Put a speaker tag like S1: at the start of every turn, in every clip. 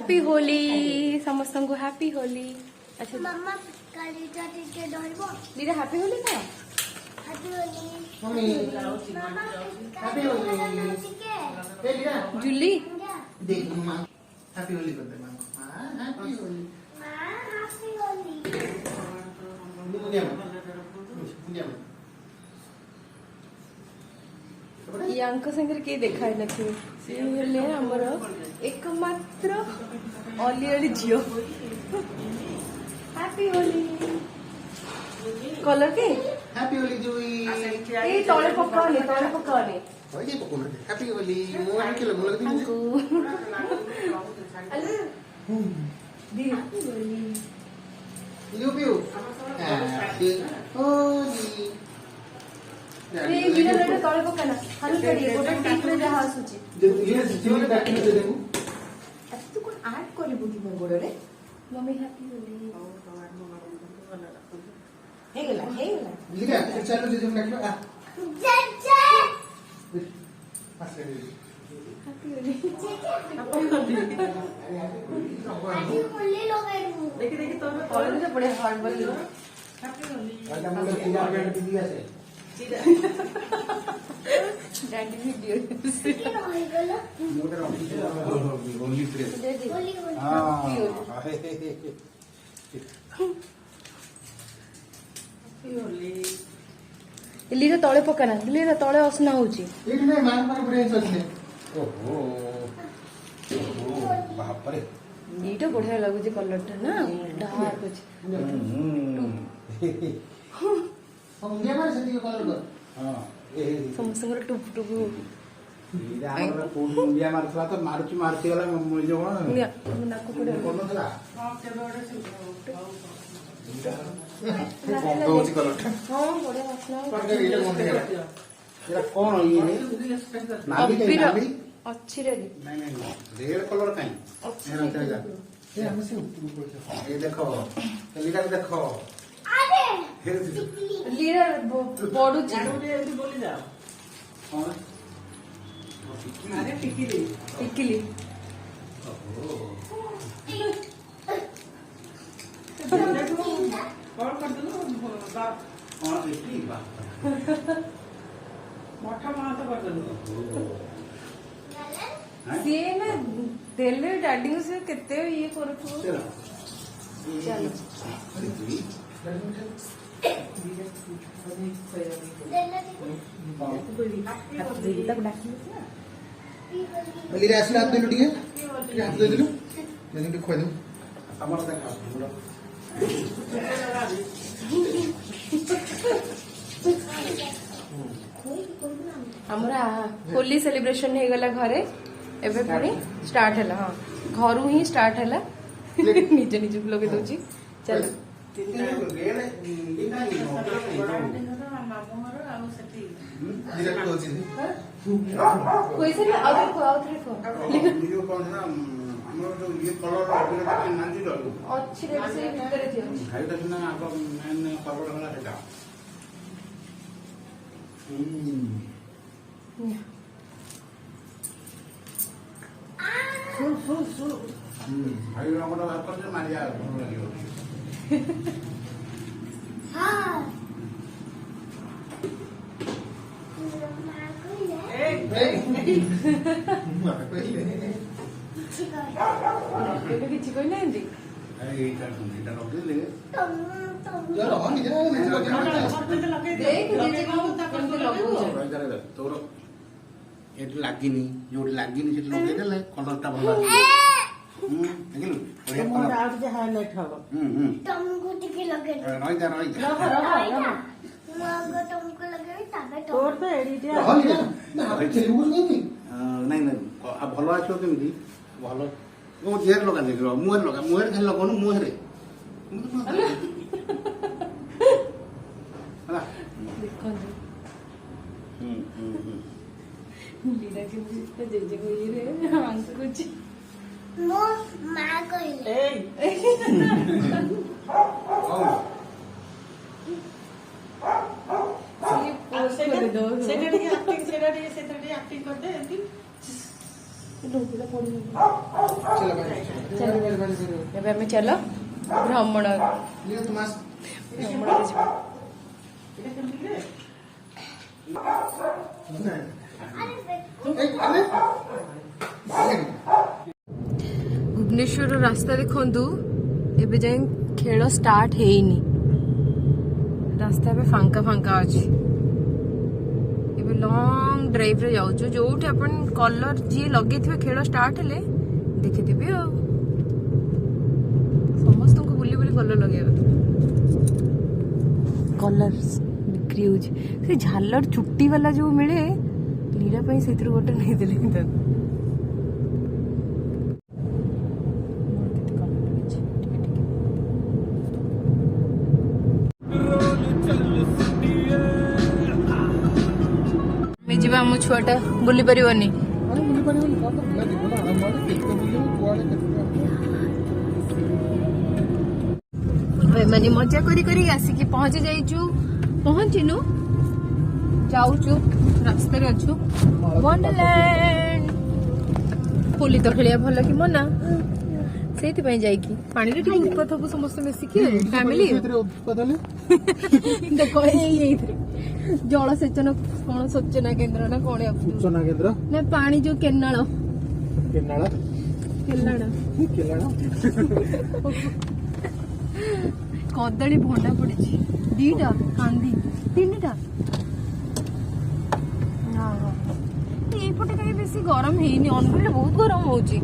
S1: Happy Holi समस्त को happy Holi. अच्छा
S2: मम्मा कालीटा टिके डरबो
S1: दीदी हैप्पी होली का
S2: happy Holi
S3: mummy
S2: mamma
S3: happy Holi
S2: टिके
S3: ए लीना
S1: जूली
S3: देख मां हैप्पी होली कर दे मां हैप्पी होली
S2: मां हैप्पी होली
S3: मुनिया
S1: यांक संगे के देखा है नथि से हेले हमर एकमात्र ऑलियली जियो हैप्पी होली कलर के
S3: हैप्पी होली जुई
S1: ए तळे पकाने
S3: ओए ये पकोना हैप्पी होली मो आके लगो लगती
S1: Anku hello the happy Holi
S3: you पियो हैप्पी होली
S1: रे गिरा रे तळे पकाना हालू करी गोटे टिप रे जहा आसुची
S3: ये जियो पैकिंग दे देबो
S1: तू कोन ऐड करबो कि मोर गोडे रे मम्मी हैप्पी होली हे गेला
S3: लीना चलो जे हम रखो आ
S2: जज्जे
S3: पास ले
S1: हैप्पी होली
S2: हैप्पी होली लोगेनु
S1: देखि तो कॉलेज से बड़े हार्ड बन गई
S3: आज हम लोग 3000 टीवी আছে
S1: डैडी वीडियो
S2: के होई गेलो
S3: मोटर ऑफिस होली प्रेस
S1: दे दे
S2: होली होली
S1: लीरा तळे पकाना लीरा तळे असना होची
S3: एठी नाही मान पर ब्रेस असले ओहो बाप रे
S1: नीटा बढ़िया लागुची कलर टा ना डार्क अछि
S3: हम इंडिया में सती कलर कर हां ए
S1: समसंगर टुप टुप
S4: इरा हमर कोन इंडिया मारथला तो मारुची गला मुई जो कोन
S1: निया नाको कोडे
S3: कोन थला
S1: हां केबे ओडे
S3: बहुत कलर
S1: हां बढ़िया असना
S3: पर एटा कोन थला
S4: एरा कोन ये नाली के नाली
S1: अच्छी रे
S4: नहीं रेड कलर काई एरा चलेगा
S3: ए हम से ऊपर
S4: ये देखो लीडा देखो
S2: अरे
S4: फिर
S1: लीरा पडुची
S4: कौन
S5: अरे टिकली
S1: टिकली
S5: कौन कर दो
S4: कौन देखी बा
S5: मोटा मां तो कर दो
S1: से ना देले डैडी से केते ये करथु
S4: चलो
S1: चलो
S3: लीरा असला आप दे लुटिए आप दे दो मैंने भी खोई दो
S4: हमारा देखा पूरा
S1: हमरा होली सेलिब्रेशन हे गला घरे एबे पुणी स्टार्ट हैला हां घरु ही स्टार्ट हैला निजे निजे लगे दोची चलो
S3: लीरा को होची
S1: कोई से ना अगर को आउट रे को
S4: वीडियो कौन ना हमर जो ये कलर अपने नांदी रहू
S1: अच्छी रे से भीतर थी
S4: भाई तो सुना आपको मैंने कलर वाला है
S2: सुन
S4: भाई लोगों को बात करते मारिया लगी
S2: हां
S1: एबे किछि कोइ नै हिंदी
S4: एटा लग ले
S3: यार हम इधर
S1: देख निजे को केमते लगौ छै
S4: तोर एटी लागिनी जो लागिनी से लगे देले कलरटा भला देखिलु बढ़िया
S5: मोर
S4: कलर
S5: आउट जे हाईलाइट हबो
S2: तुमको टिके लगे
S4: रही जा
S2: मग तुमको लगे तबे तो
S5: तोर तो एडिट
S3: हम इधर ना हम तेलुगु नहीं
S4: नहीं नहीं भलो आछो केमिति भलो ओ जेर लगा देख मुहर लगा मुहर खाली लगनु मुहरे हला
S1: देखो लीला के मुझे जेजे को ये रे आंसर कुछ
S2: मो मां कहिले
S5: ए
S1: पोस्ट कर दो
S5: सेटा एक्टिंग कर दे एंटी
S1: लोग पड़ी
S3: चलो भाई
S1: ଏବେ ଆମେ ଚାଲ ଭ୍ରମଣ
S3: लियो तुम आस
S1: ଭ୍ରମଣରେ ଯିବା। ଭୁବନେଶ୍ୱର ରାସ୍ତା ଦେଖନ୍ତୁ ଏବେ ଯାଏ ଖେଳ ଷ୍ଟାର୍ଟ ହେଇନି। ରାସ୍ତା ଏବେ ଫାଙ୍କା ଫାଙ୍କା ଅଛି। ଏବେ ଲଙ୍ଗ ଡ୍ରାଇଭରେ ଯାଉଛୁ ଯୋଉଠି ଆପଣ କଲର ଯିଏ ଲଗେଇଥିବେ ଖେଳ ଷ୍ଟାର୍ଟ ହେଲେ ଦେଖିଥିବେ ଆଉ ସମସ୍ତଙ୍କୁ ବୁଲି ବୁଲି କଲର ଲଗେଇବା କଲର ବିକ୍ରି ହଉଛି। ସେ ଝାଲର ଚୁଟି ବାଲା ଯୋଉ ମିଳେ ଲୀଳା ପାଇଁ ସେଥିରୁ ଗୋଟେ ନେଇଦେଲେ କିନ୍ତୁ ଯିବା ଆମ ଛୁଆଟା ବୁଲି ପାରିବନି।
S3: अरे बुली परिबन का पिला देखो ना आराम वाले केते बुलियो कुआडे केते
S1: ମାନେ ମଜା କରି କରି ଆସିକି ପହଞ୍ଚି ଯାଇଛୁ। ପହଞ୍ଚିନୁ ଯାଉଛୁ ରାସ୍ତାରେ ଅଛୁ ୱଣ୍ଡରଲ୍ୟାଣ୍ଡ। ହୋଲି ତ ଖେଳିବା ଭଲ କି ମନା ସେଇଥିପାଇଁ ଯାଇକି ପାଣିରେ ଟିକେ ଉତ୍ପାତ ହବୁ ସମସ୍ତେ ମିଶିକି ଫ୍ୟାମିଲି। ଦେଖ ଏଇଥିରେ ଜଳସେଚନ କଣ ସୂଚନା କେନ୍ଦ୍ର ନା କଣ
S3: सूचना केंद्र
S1: ନା ପାଣି ଯୋଉ କେନାଳ
S3: केनाळा
S1: କେନାଳ
S3: केलाणा
S1: କଦଳୀ ଭଣ୍ଡା ପଡିଛି 2ଟା କାନ୍ଦି 3ଟା। ଏଇପଟେ କାହିଁ ବେଶୀ ଗରମ ହେଇନି। ଅନୁଗୁଳରେ ବହୁତ ଗରମ ହଉଛି।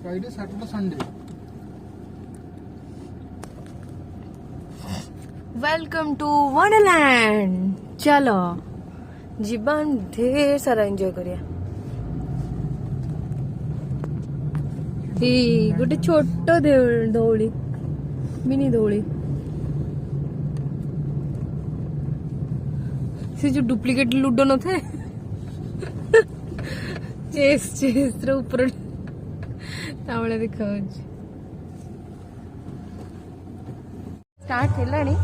S3: Friday Saturday Sunday
S1: welcome to wonderland. चलो जीवन ढेर सारा एंजॉय करिया। गोटे छोट दौड़ी मिनी दौड़ी से जो डुप्लिकेट लुडो न थे चेस चेस रो ऊपर तावळे देखा स्टार्ट हेलानी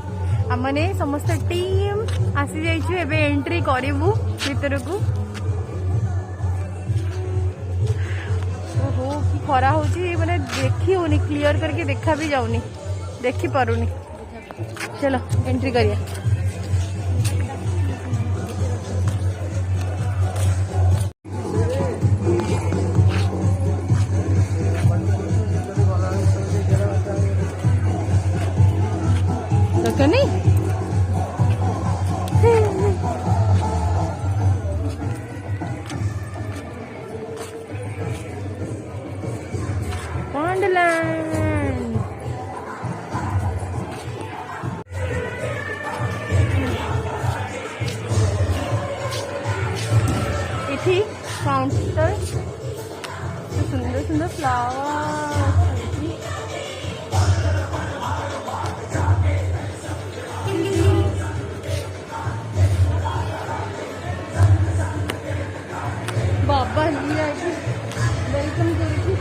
S1: आमने समस्त टीम आसी जाइछु। एबे एंट्री करिवु भीतर को। ओहो की खरा होची माने देखी होनी क्लियर करके देखा भी जाउनी देखी पारुनी। चलो एंट्री करिया। नहीं वंडरलैंड इथी काउंटर सुंदर सुंदर फ्लावर बाबा लिया वेलकम करी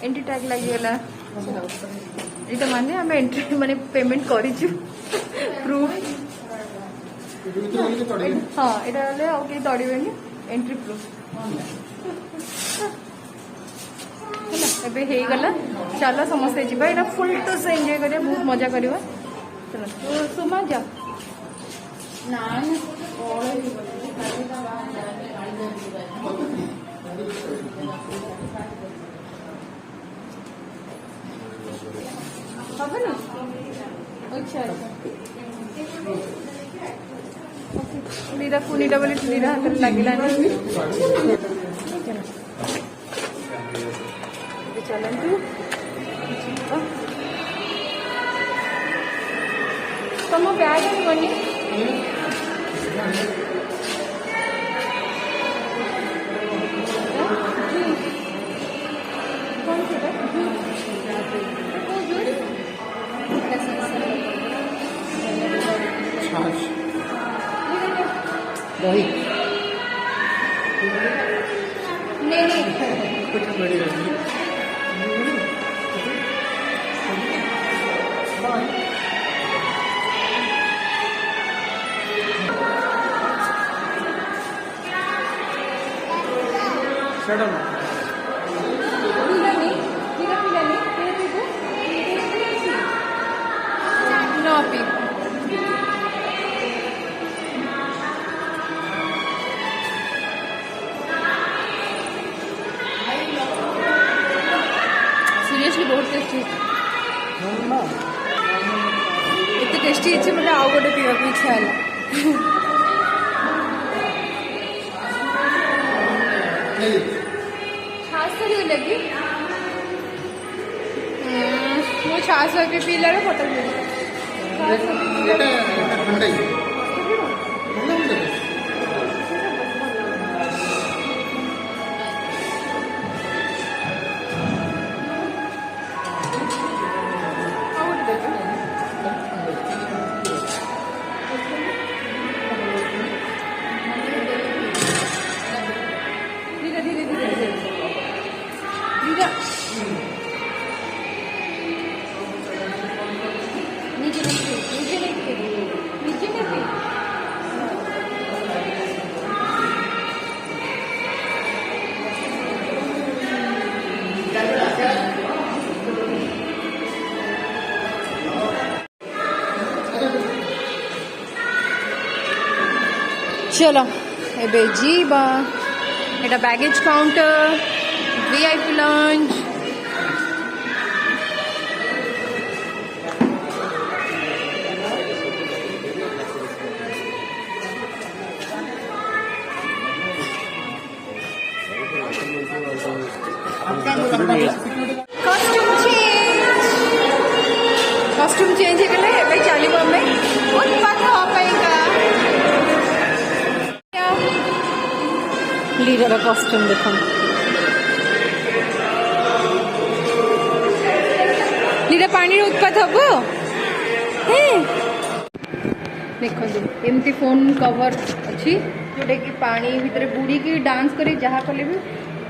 S1: एंट्री टैग लगिगला एटा माने हम एंट्री माने पेमेंट करिछु प्रूफ। हाँ एटा ले आउ के तड़िबेनी एंट्री प्रूफ ହେଲା। ଏବେ ହେଇଗଲା ଚାଲ ସମସ୍ତେ ଯିବା। ଏଟା ଫୁଲ ଟୁ ସେ ଏନ୍ଜୟ କରିବା ବହୁତ ମଜା କରିବା। ଚଲ ସୁମା ଯା ହବନି। ଆଚ୍ଛା लीरा कुनीटा बोली लीरा हाथ लगिलानी चलतु तुम बैग आनी कौन से
S3: दही
S1: नहीं नहीं No, Pip. Seriously, बहुत टेस्टी एते टेस्टी अच्छे मतलब आउ गोटे पीवा को इच्छा है छाछ सरी लगी वो छाछ के पीला रे फोटो
S3: এটা ঠান্ডাই ঠান্ডা মধ্যে
S1: धीरे धीरे धीरे धीरे धीरे नीचे नहीं नीचे नहीं नीचे नहीं चलो एबे जीबा एटा baggage counter VIP lounge costume change हो गले एबे चलिबो हमें उत्पात होपाइका लीडर कॉस्ट्यूम देखो लीडर पानी उत्पात हबो देखो एमती फोन कवर अच्छी जोटा कि पानी भितर बुड़ी की डांस करी जहाँ कले भी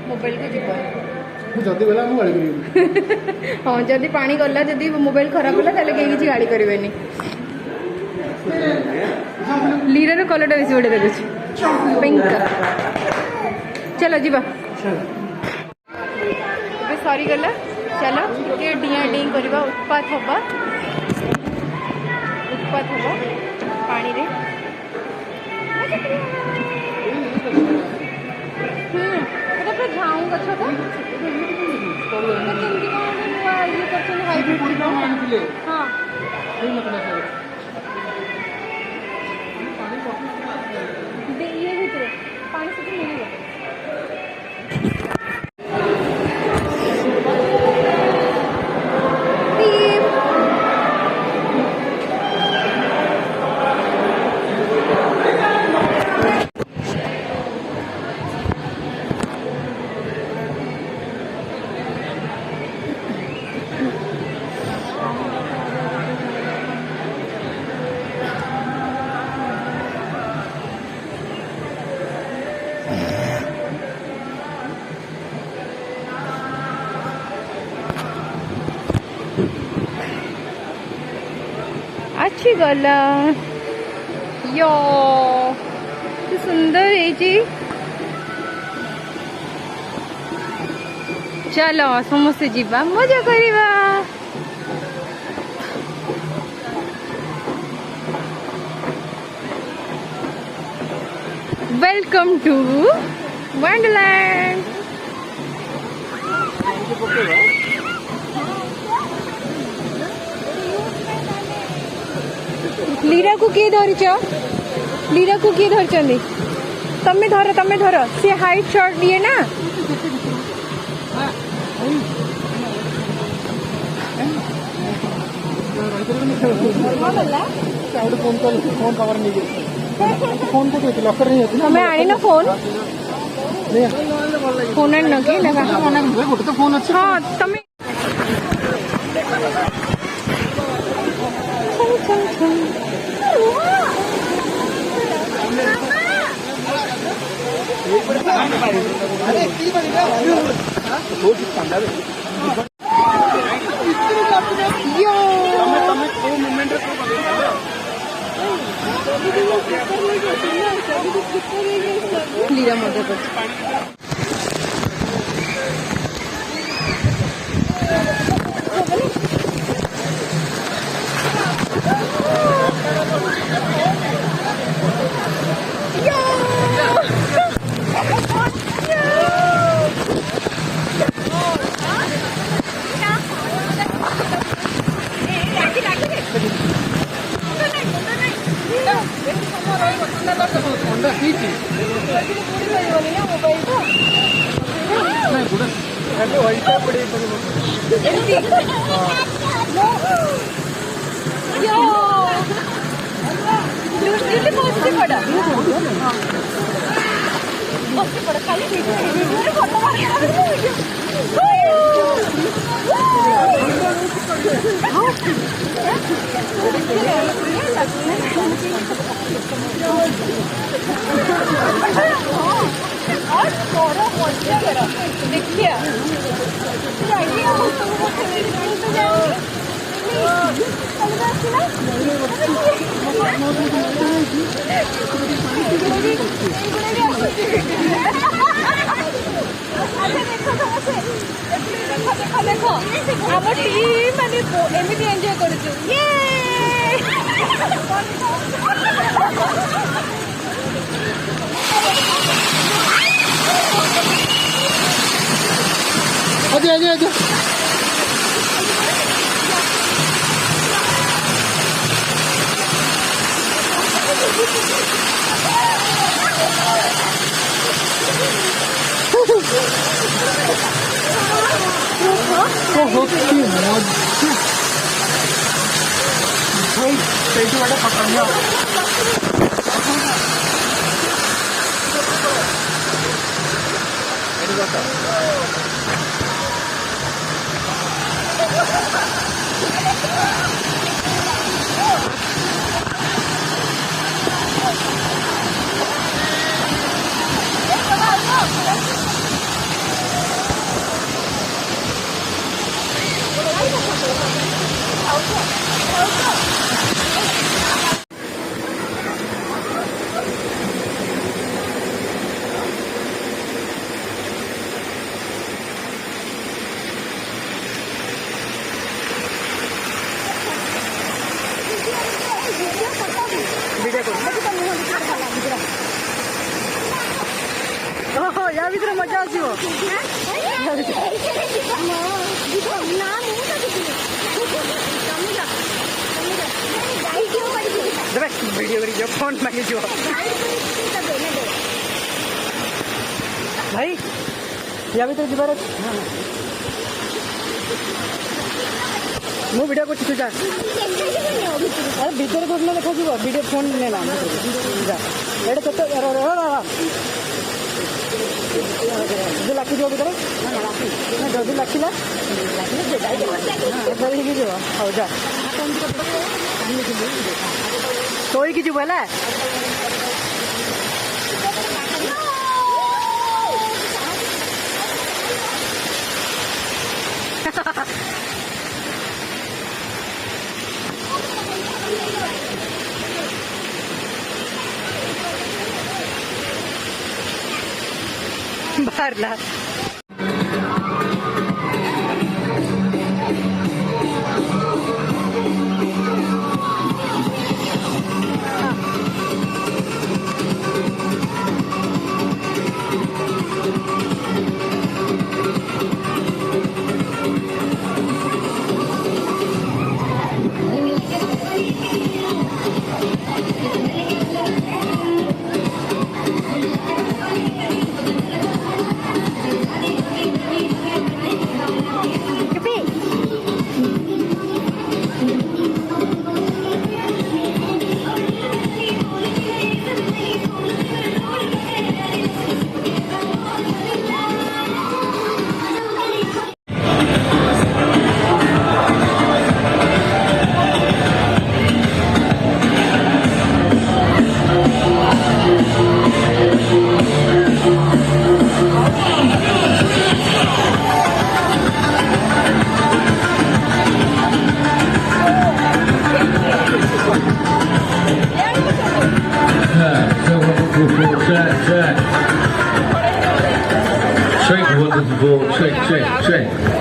S1: मोबाइल को जीवन
S3: जल्दी गला गाड़ी करी
S1: हाँ जदि पानी गला जदि मोबाइल खराब होला ताले केही किछि गाड़ी करिवेनी लीडर कलरटा बेसी बड़े देखुछि पिंक चलो जीवा ଏବେ ସରିଗଲା ଚାଲ ଟିକେ ଡିଆଁ ଡିଇଁ କରିବା ଉତ୍ପାତ ହବା ପାଣିରେ ଏଟା ପୁରା ଝାଉଁ ଗଛଟା କେମିତି କ'ଣ ନୂଆ ଇଏ କରିଛନ୍ତି ହାଇବ୍ରିଡ୍ ହଁ ଇଏ ଭିତରେ ପାଣି ସେଠି ମିଳିବ अच्छी गला यो कि सुंदर है जी चलो समस्ते जीवा मजा करिवा वेलकम टू वंडरलैंड लीरा को किए धरिच लीरा को किए धरचंदी तमे धर से हाइट शॉट दिए ना तमे आनी ना फोन फोन आनी न कि
S3: गोटे तो फोन अच्छे
S1: हाँ तमे लीरा मध्य प्रदेश देखो आम टीम माने एमती एंजॉय करूँ
S3: आजा आजा आजा या भीतर मजा आसो वीडियो कर फोन मांगे भाई या भीतर जीवार मु वीडियो कर जा अरे भीतर कोन देखा वीडियो फोन नेला एडे जो लाखी जो भीतर जदि लाखिला हौ जा शोईकी जीव है बाहर
S6: Shake what is the ball? Shake. Shake.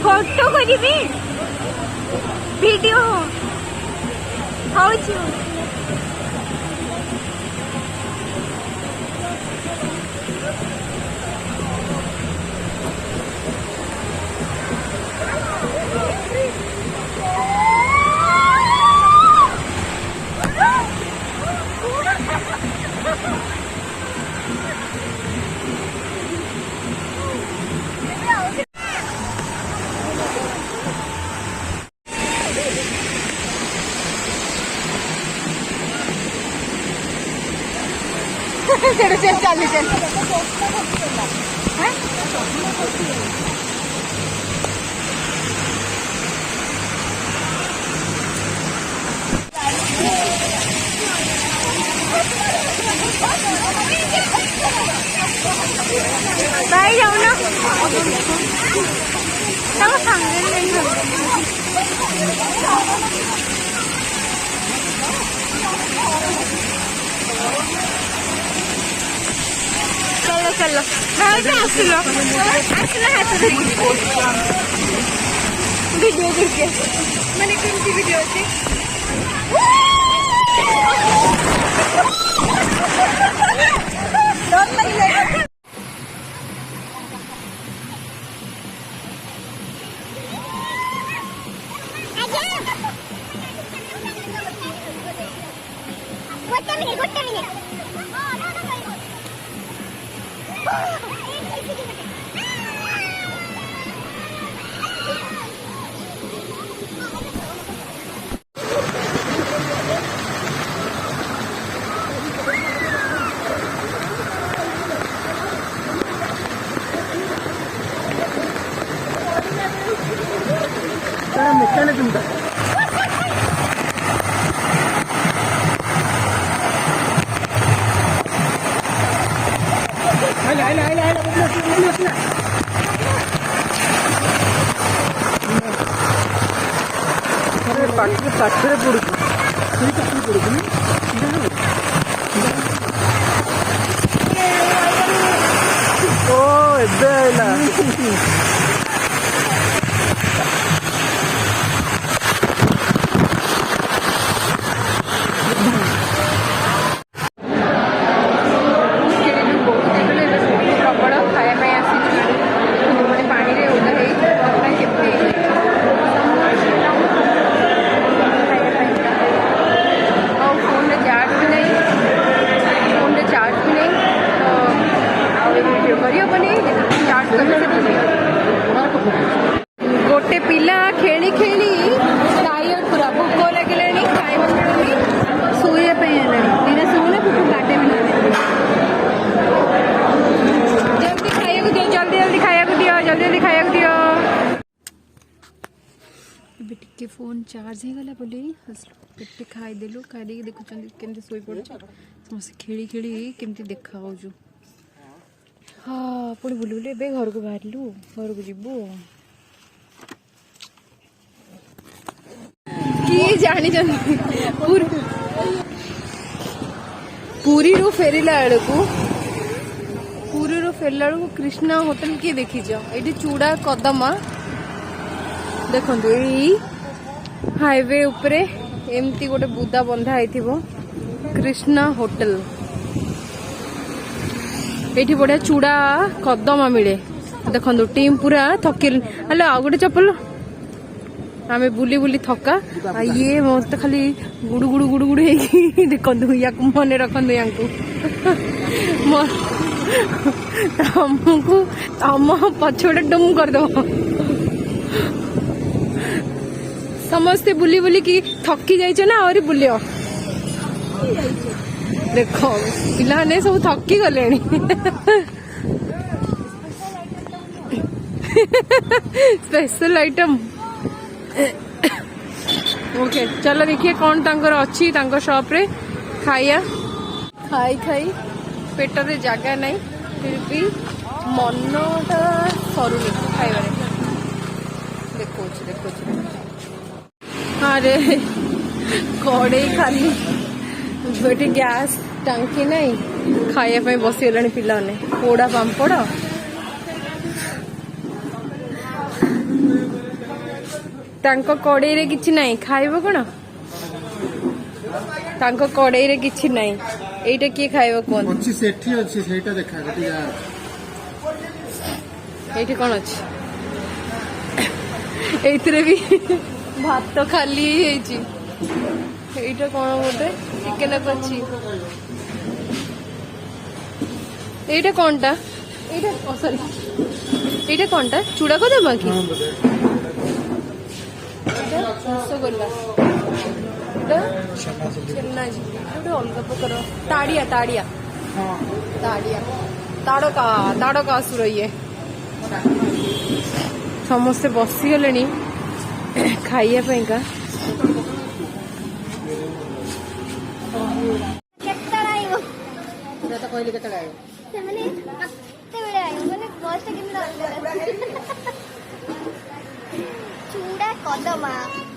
S1: Photo करिबी वीडियो हाउच चल चल चल भाई जाओ ना सब सांगे चलो चलो आसलो हाथ वीडियो करके मैंने कौन सी वीडियो थी
S3: ପାଖରେ ପଡୁଛି ସେଇ ପାଖରେ ପଡୁଛି ଓ ଏବେ ଆଇଲା
S1: गोटे पिला खेली खेली टायर्ड पूरा भोक लगे खाଇବା मिलूनी शोया दिने शोने गाटे भी जल्दी खाया दियो जल्दी जल्दी खाया दियो जल्दी जल्दी खाया दियो टिके फोन चार्ज हो गला बोली पेटे खाईदेलु खाई देखुं केमती शोई पड़ समस्त खेली खेली केमती देखा हाँ पुणी बुली बुली ए घर को बाहरलु घर को जीवु किए जानी पुरी फेरला बेलू कृष्णा होटल किए देखीच ये चूड़ा कदमा देखो हाईवे उपरे एमती गोटे बुदा बंधा होइथिबो कृष्णा होटल एठी बढ़िया चूड़ा कदम मिले देखो टीम पूरा थकिल हेलो आ गोटे चप्पल आमे बुली बुली थका आ ये मत खाली गुडु गुडु गुडु गुडु हेकी देखंदु या मने रखंदु यांकु तमको तम पछोड़े डुम कर दो समस्ते बुली बुली की थकी जाइए ना और बुलियो देखो पिलाने सब थकी गले स्पेशल आइटम ओके चलो देखिए कौन तांकर अच्छी तांकर शॉप रे खाइया खाई खाई पेट रे जगह नहीं फिर भी मनटा सरुनी खाइबारे देखो अरे कड़े खाली गोटे गैस टांकी नहीं खाइबा बसीगला पिलाने पोड़ा पांपड़ तांको कड़े रे किछि नहीं खाइबो कोन तांको कड़े रे किछि नहीं एटा किए खाइबो कोन
S4: अच्छी सेठी अच्छी सेटा देखा गटी जा
S1: एठी कोन अछि एथिरे भी भात तो खाली हेची एटा कोन बोलते चिकन अछि एटा कोनटा एटा सॉरी एटा कोनटा चूड़ा को देबा की रसगोल्ला छेना अलग प्रकार ताड़िया ताड़िया ताड़िया ताड़का असुर ये समस्ते बसीगले खाइया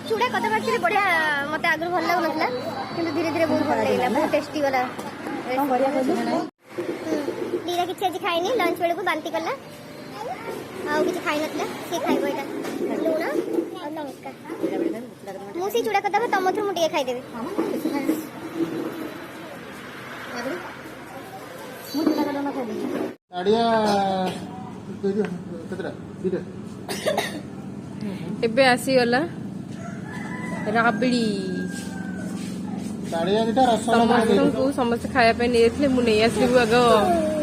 S2: चूड़ा कदम एक्चुअली बढ़िया मत आगु भल लगुन कि धीरे धीरे बहुत भल लगे बहुत टेस्टी वाला दीदा किसी आज खाइनी लंच बेलू बांती कला आउ किसी खाई ना सी खाइब यहाँ लुण और लंका मुझे चूड़ा कदम तुम थ्रू मुझे खाईदेवी
S1: एबे आसीगला राबड़ी समस्त खाया नहीं मुझे नहीं आसलु आग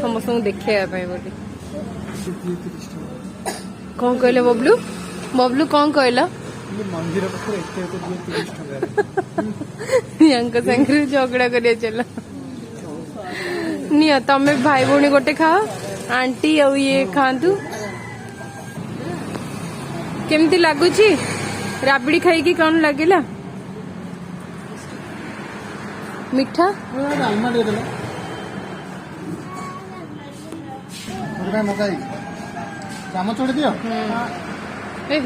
S1: समस्त देखापी बोली कौन कहले बबलू बबलू कौन कहला संगे झगड़ा कर चल निया तमे भाई भौणी गोटे खाओ आंटी आ ये खातु केमती लगुची राबड़ी खाई कौन लगिला मीठा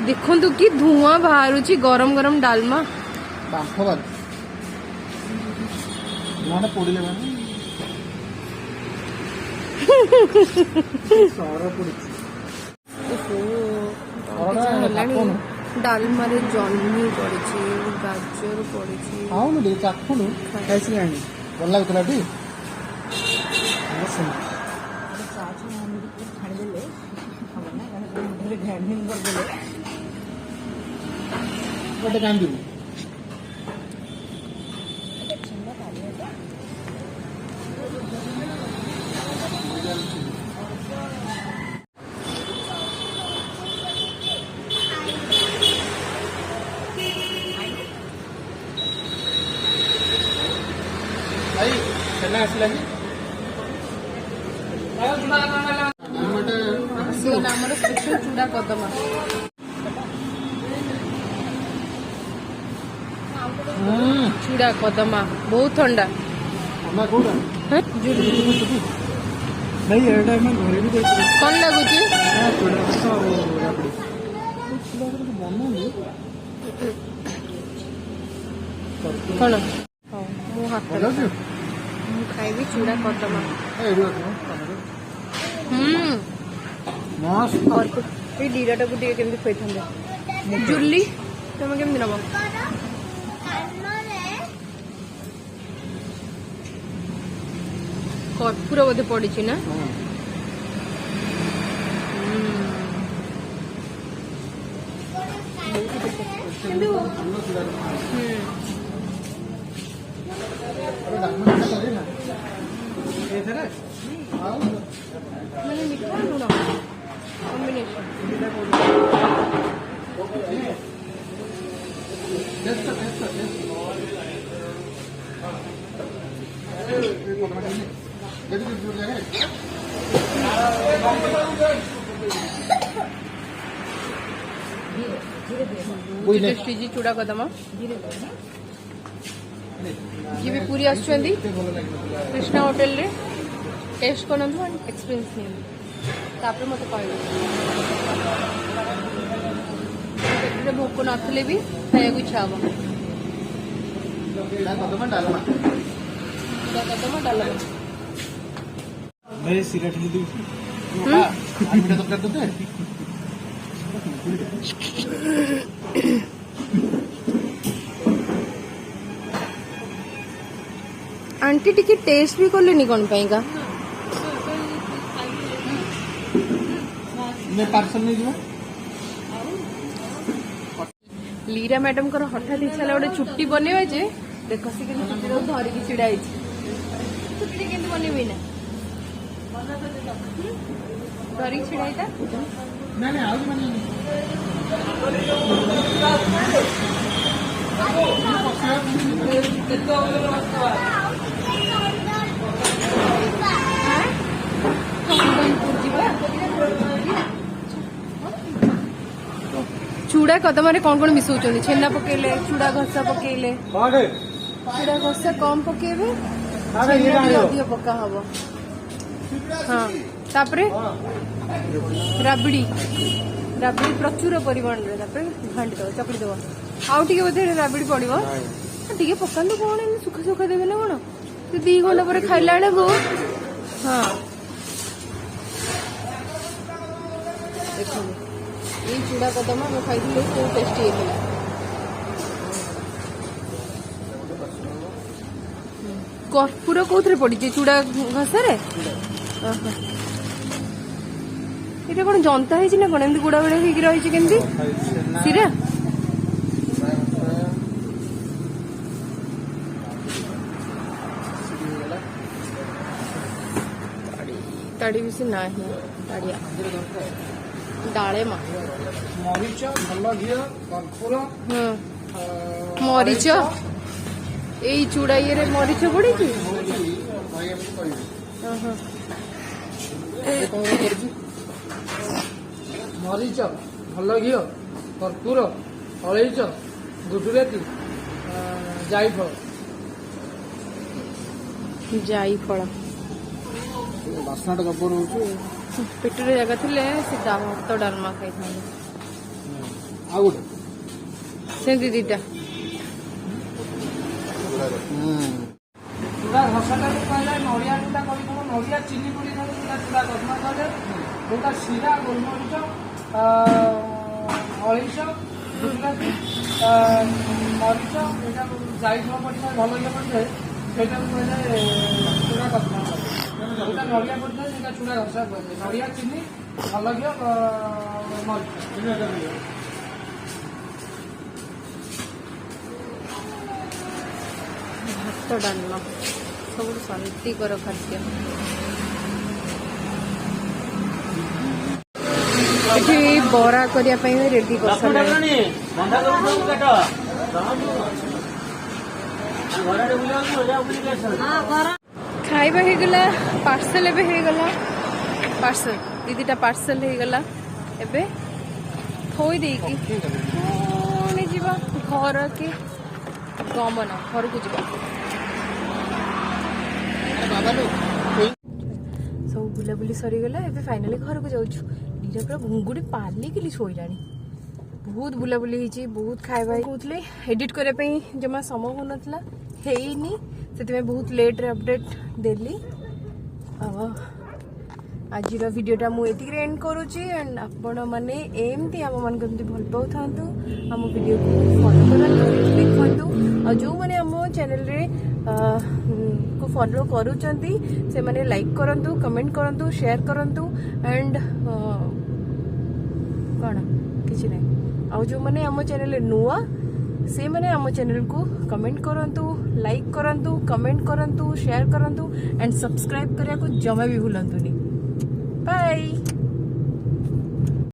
S1: देखु कि धुआं बाहर गरम गरम डालमा डालमा रे जन्नी पड़ी गाजर पड़ी
S3: चाखुनु भल लगुला टी गोटे कांदी
S1: चूड़ा कदमा चूड़ा कदमा बहुत ठंडा कौन लगुची कौन मु हाथ खाइबी चूड़ा कदमा दीटा को खुई जुली तुम केमती नब कर्पूर बोधे पड़ी ना मैंने मिठा लुण कॉम्बिनेशन टेस्टी जी चूड़ा कदम जी भी पूरी आसुँच कृष्णा होटेल रे टेस्ट करूँ एक्सपीरियंस नहीं मत कह भोक नी भी खाया इच्छा हम
S4: कदम डालमा
S3: मैं सिगरेट ही दी
S4: दरकार तो
S1: आंटी टिके टेस्ट भी कले कौन पाइंका
S4: मैं पार्सल नहीं जीवा
S1: लीरा मैडम को हठात इच्छा गोटे छुट्टी बनवा जे देख सी छुट्टी धरिकी छिड़ा छुट्टी के बनवी ना धरिकी छिड़ा
S4: नहीं नहीं आज मैंने
S1: चूड़ा कदम कौन कौन मिसौं छेना पकेले चूड़ा घसा पकेले चूड़ा घसा कम पकेबे अधिक पका हम हाँ तापरे राबड़ी राबड़ी प्रचुर परिमाण घाटी दब चकड़ी दब आउ टे बोधे राबड़ी पड़ो टे पकातु कौन सुखा सुखा देवे ना कौन से 2 घंटा पर खाइला बेलू हाँ देखो ये चूड़ा कदम मैं खाई टेस्टी है कर्पूर कौन पड़ी चूड़ा घसारे ये कौन जंता है ना कौन एम गुड़ा गुड़ा रही केमती सीरा ताड़ी भी ना ताड़िया डाले माँ
S3: मरीच भल घी कर्पूर
S1: मरीच यही चूड़ा ये मरीच पड़ी
S3: मरीच भल घी कर्पूर अलैच गुजुराती जायफल
S1: जायफल
S3: बास्नाटा जबर हो
S1: पेटर जगह थे सीधा भात डालमा खाई
S3: आ गोटे
S1: से दीटा
S3: चूड़ा घसाटा कहले नड़िया जोटा कर नड़िया चिनी पड़ी चूड़ा गदमा कहले जोटा सीरा गोलमरीच अलैच गुजुराती मरीच यहाँ जायफल पड़े भल इए पड़े ସେଇଟା କହିଲେ ଚୂଡ଼ା କଦମା ଯୋଉଟା ନଡ଼ିଆ ପଡ଼ିଥାଏ ସେଇଟା ଚୂଡ଼ା ଘଷା କୁହାଯାଏ ନଡ଼ିଆ ଚିନି ଭଲ ଘିଅ ମରିଚ
S1: ଭାତ ଡାଲମା ସବୁଠୁ ଶାନ୍ତିକର ଖାଦ୍ୟ ଏଠି ବରା କରିବା ପାଇଁ ରେଡି କରିସାରିଲାଣି खाइबा हेगला पार्सल एबे हेगला पार्सल दीदीटा पार्सल हेगला एबे थोई देकी पुणी जीवा घर के गमन घर को जीवा सब बुलाबुली सरीगला एबे फाइनली घर को जाऊछु नीरा पूरा घुंगुड़ी पाली के शोइलानी बहुत बुलाबुली होती बहुत खाଇବା कहते एडिट करने जमा समय हो नाला से बहुत लेट रे अपडेट देली आज वीडियोटा मुझे एंड करुच्ची एंड आपण मैंने एमती आम मान भल पाऊ था आम वीडियो को फॉलो करूँ देखु जो मैंने आम चैनल रे को फॉलो करुँच से मैंने लाइक करंतु कमेंट करंतु शेयर करंतु एंड कौन किसी नहीं आ जो मैंने आम चैनल नुआ से मैंने आम चैनल को कमेंट करंतु लाइक करंतु कमेंट करंतु शेयर करंतु एंड सब्सक्राइब करिया को जमा भी भूलंतुनी बाय।